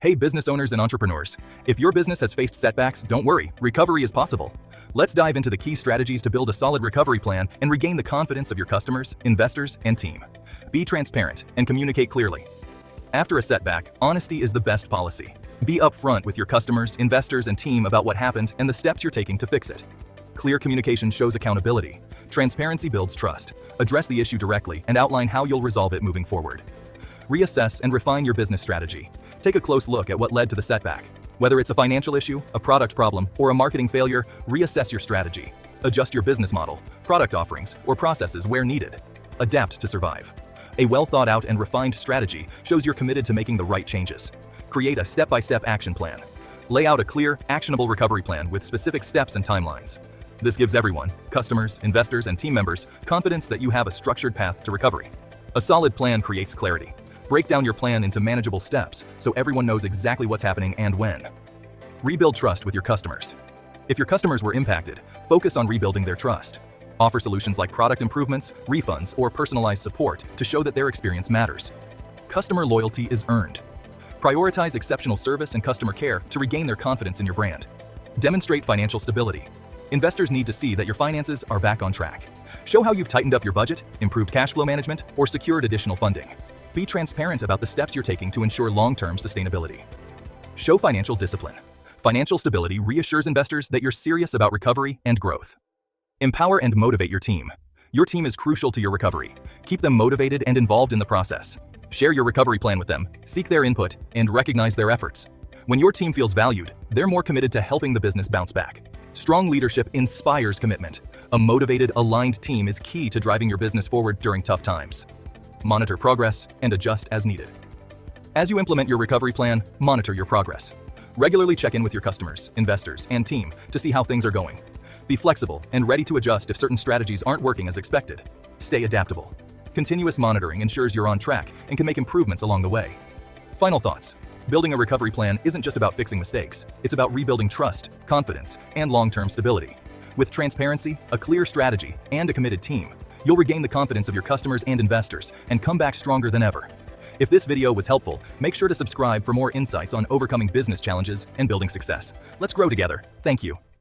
Hey business owners and entrepreneurs, if your business has faced setbacks, don't worry, recovery is possible. Let's dive into the key strategies to build a solid recovery plan and regain the confidence of your customers, investors, and team. Be transparent and communicate clearly. After a setback, honesty is the best policy. Be upfront with your customers, investors, and team about what happened and the steps you're taking to fix it. Clear communication shows accountability. Transparency builds trust. Address the issue directly and outline how you'll resolve it moving forward. Reassess and refine your business strategy. Take a close look at what led to the setback. Whether it's a financial issue, a product problem, or a marketing failure, reassess your strategy. Adjust your business model, product offerings, or processes where needed. Adapt to survive. A well-thought-out and refined strategy shows you're committed to making the right changes. Create a step-by-step action plan. Lay out a clear, actionable recovery plan with specific steps and timelines. This gives everyone, customers, investors, and team members, confidence that you have a structured path to recovery. A solid plan creates clarity. Break down your plan into manageable steps so everyone knows exactly what's happening and when. Rebuild trust with your customers. If your customers were impacted, focus on rebuilding their trust. Offer solutions like product improvements, refunds, or personalized support to show that their experience matters. Customer loyalty is earned. Prioritize exceptional service and customer care to regain their confidence in your brand. Demonstrate financial stability. Investors need to see that your finances are back on track. Show how you've tightened up your budget, improved cash flow management, or secured additional funding. Be transparent about the steps you're taking to ensure long-term sustainability. Show financial discipline. Financial stability reassures investors that you're serious about recovery and growth. Empower and motivate your team. Your team is crucial to your recovery. Keep them motivated and involved in the process. Share your recovery plan with them, seek their input, and recognize their efforts. When your team feels valued, they're more committed to helping the business bounce back. Strong leadership inspires commitment. A motivated, aligned team is key to driving your business forward during tough times. Monitor progress and adjust as needed. As you implement your recovery plan, monitor your progress. Regularly check in with your customers, investors, and team to see how things are going. Be flexible and ready to adjust if certain strategies aren't working as expected. Stay adaptable. Continuous monitoring ensures you're on track and can make improvements along the way. Final thoughts. Building a recovery plan isn't just about fixing mistakes. It's about rebuilding trust, confidence, and long-term stability. With transparency, a clear strategy, and a committed team, you'll regain the confidence of your customers and investors and come back stronger than ever. If this video was helpful, make sure to subscribe for more insights on overcoming business challenges and building success. Let's grow together. Thank you.